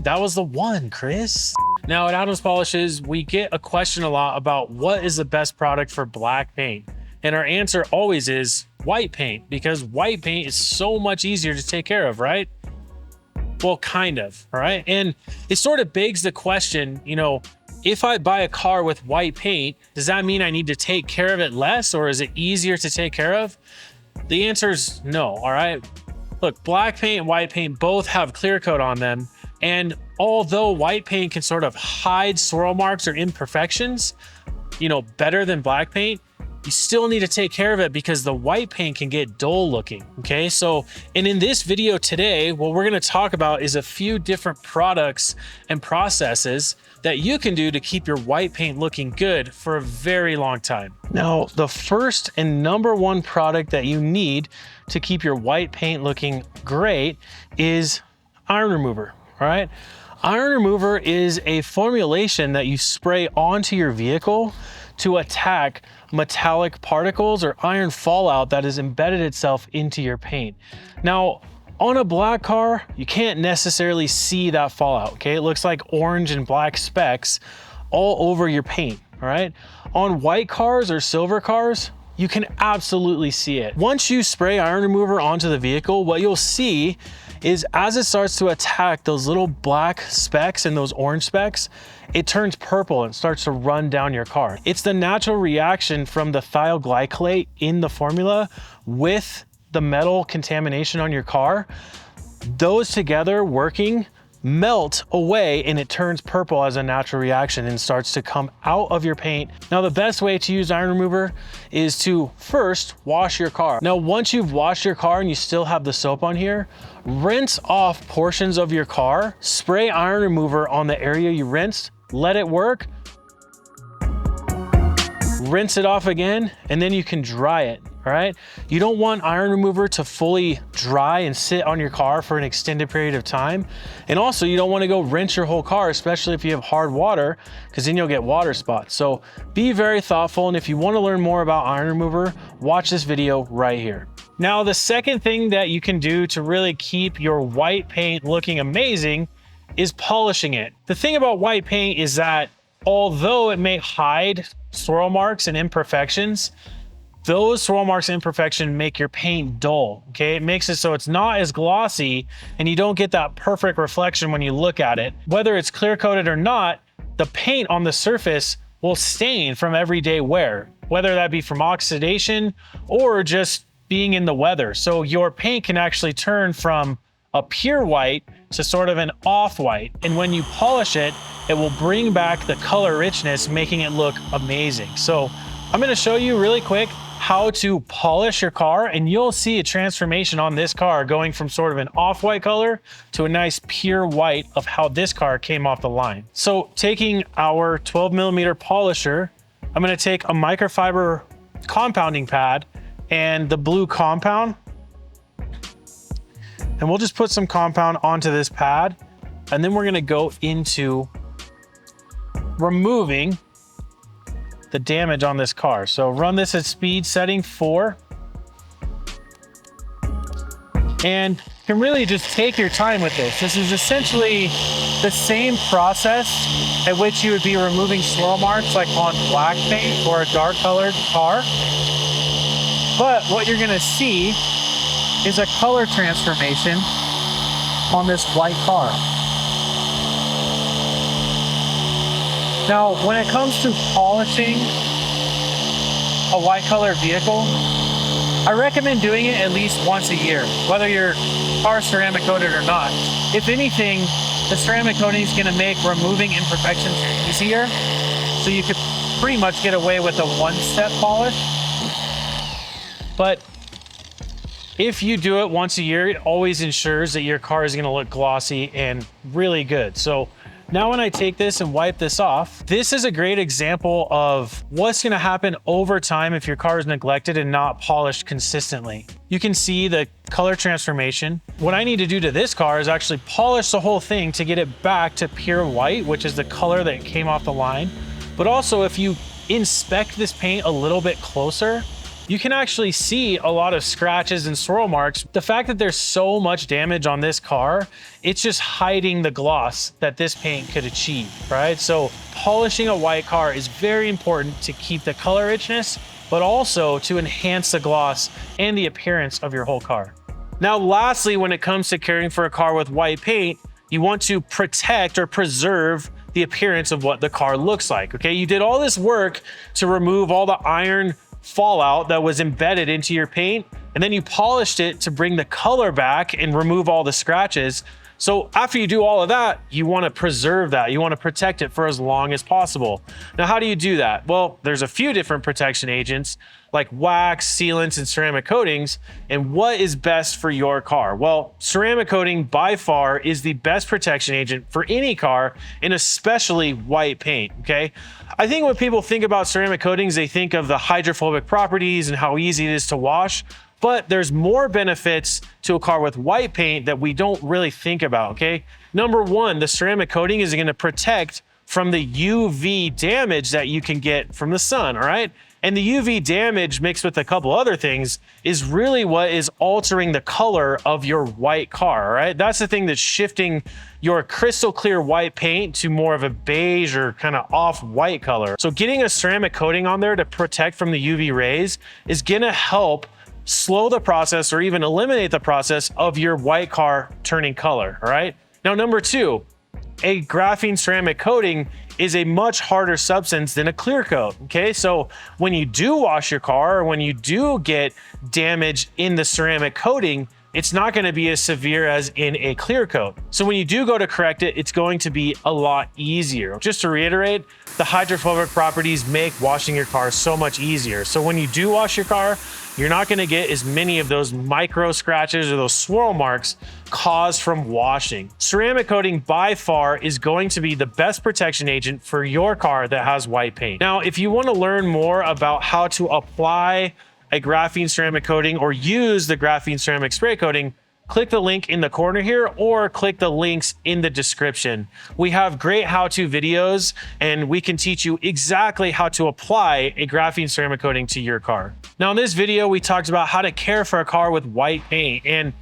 Dude, that was the one, Chris. Now at Adams Polishes, we get a question a lot about what is the best product for black paint. And our answer always is white paint, because white paint is so much easier to take care of, right? Well, kind of, all right? And it sort of begs the question, you know, if I buy a car with white paint, does that mean I need to take care of it less, or is it easier to take care of? The answer is no, all right? Look, black paint and white paint both have clear coat on them. And although white paint can sort of hide swirl marks or imperfections, you know, better than black paint, you still need to take care of it because the white paint can get dull looking, okay? So, and in this video today, what we're gonna talk about is a few different products and processes that you can do to keep your white paint looking good for a very long time. Now, the first and number one product that you need to keep your white paint looking great is iron remover, all right? Iron remover is a formulation that you spray onto your vehicle to attack metallic particles or iron fallout that has embedded itself into your paint. Now, on a black car, you can't necessarily see that fallout, okay? It looks like orange and black specks all over your paint, all right? On white cars or silver cars, you can absolutely see it. Once you spray iron remover onto the vehicle, what you'll see is as it starts to attack those little black specks and those orange specks, it turns purple and starts to run down your car. It's the natural reaction from the thioglycolate in the formula with the metal contamination on your car. Those together working melt away and it turns purple as a natural reaction and starts to come out of your paint. Now, the best way to use iron remover is to first wash your car. Now, once you've washed your car and you still have the soap on here, rinse off portions of your car, spray iron remover on the area you rinsed, let it work, rinse it off again, and then you can dry it. All right. You don't want iron remover to fully dry and sit on your car for an extended period of time. And also you don't want to go rinse your whole car, especially if you have hard water, because then you'll get water spots. So be very thoughtful. And if you want to learn more about iron remover, watch this video right here. Now, the second thing that you can do to really keep your white paint looking amazing is polishing it. The thing about white paint is that although it may hide swirl marks and imperfections, those swirl marks and imperfection make your paint dull, okay? It makes it so it's not as glossy and you don't get that perfect reflection when you look at it. Whether it's clear coated or not, the paint on the surface will stain from everyday wear, whether that be from oxidation or just being in the weather. So your paint can actually turn from a pure white to sort of an off-white. And when you polish it, it will bring back the color richness, making it look amazing. So I'm gonna show you really quick how to polish your car, and you'll see a transformation on this car going from sort of an off-white color to a nice pure white of how this car came off the line. So taking our 12mm polisher, I'm gonna take a microfiber compounding pad and the blue compound, and we'll just put some compound onto this pad, and then we're gonna go into removing the damage on this car. So run this at speed setting 4. And you can really just take your time with this. This is essentially the same process at which you would be removing swirl marks like on black paint or a dark colored car. But what you're gonna see is a color transformation on this white car. Now, when it comes to polishing a white color vehicle, I recommend doing it at least once a year, whether your car's ceramic coated or not. If anything, the ceramic coating is going to make removing imperfections easier, so you could pretty much get away with a one-step polish. But if you do it once a year, it always ensures that your car is going to look glossy and really good. So now when I take this and wipe this off, this is a great example of what's gonna happen over time if your car is neglected and not polished consistently. You can see the color transformation. What I need to do to this car is actually polish the whole thing to get it back to pure white, which is the color that came off the line. But also, if you inspect this paint a little bit closer, you can actually see a lot of scratches and swirl marks. The fact that there's so much damage on this car, it's just hiding the gloss that this paint could achieve, right? So polishing a white car is very important to keep the color richness, but also to enhance the gloss and the appearance of your whole car. Now, lastly, when it comes to caring for a car with white paint, you want to protect or preserve the appearance of what the car looks like, okay? You did all this work to remove all the iron fallout that was embedded into your paint, and then you polished it to bring the color back and remove all the scratches. So after you do all of that, you want to preserve that. You want to protect it for as long as possible. Now, how do you do that? Well, there's a few different protection agents like wax, sealants, and ceramic coatings. And what is best for your car? Well, ceramic coating by far is the best protection agent for any car, and especially white paint, okay? I think when people think about ceramic coatings, they think of the hydrophobic properties and how easy it is to wash. But there's more benefits to a car with white paint that we don't really think about, okay? Number one, the ceramic coating is gonna protect from the UV damage that you can get from the sun, all right? And the UV damage mixed with a couple other things is really what is altering the color of your white car, all right? That's the thing that's shifting your crystal clear white paint to more of a beige or kind of off-white color. So getting a ceramic coating on there to protect from the UV rays is gonna help slow the process or even eliminate the process of your white car turning color, all right? Now, number two, a graphene ceramic coating is a much harder substance than a clear coat, okay? So when you do wash your car or when you do get damage in the ceramic coating, it's not gonna be as severe as in a clear coat. So when you do go to correct it, it's going to be a lot easier. Just to reiterate, the hydrophobic properties make washing your car so much easier. So when you do wash your car, you're not gonna get as many of those micro scratches or those swirl marks caused from washing. Ceramic coating by far is going to be the best protection agent for your car that has white paint. Now, if you wanna learn more about how to apply a graphene ceramic coating or use the graphene ceramic spray coating, click the link in the corner here or click the links in the description. We have great how-to videos and we can teach you exactly how to apply a graphene ceramic coating to your car. Now in this video, we talked about how to care for a car with white paint, and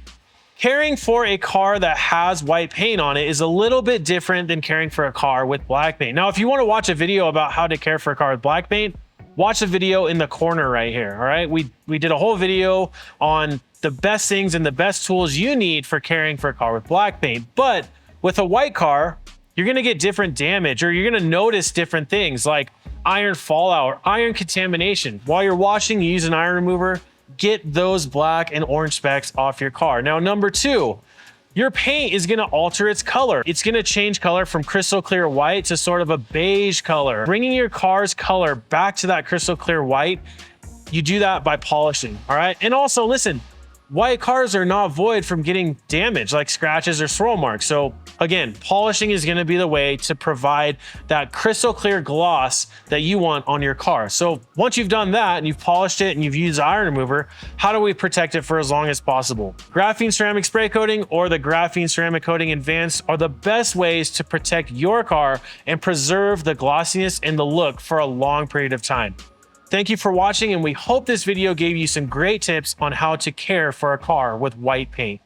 caring for a car that has white paint on it is a little bit different than caring for a car with black paint. Now, if you want to watch a video about how to care for a car with black paint, watch the video in the corner right here, all right? We did a whole video on the best things and the best tools you need for caring for a car with black paint. But with a white car, you're gonna get different damage, or you're gonna notice different things like iron fallout or iron contamination. While you're washing, you use an iron remover, get those black and orange specks off your car. Now, number two, your paint is gonna alter its color. It's gonna change color from crystal clear white to sort of a beige color. Bringing your car's color back to that crystal clear white, you do that by polishing, all right? And also, listen, white cars are not void from getting damaged like scratches or swirl marks. So again, polishing is gonna be the way to provide that crystal clear gloss that you want on your car. So once you've done that and you've polished it and you've used iron remover, how do we protect it for as long as possible? Graphene ceramic spray coating or the graphene ceramic coating advanced are the best ways to protect your car and preserve the glossiness and the look for a long period of time. Thank you for watching, and we hope this video gave you some great tips on how to care for a car with white paint.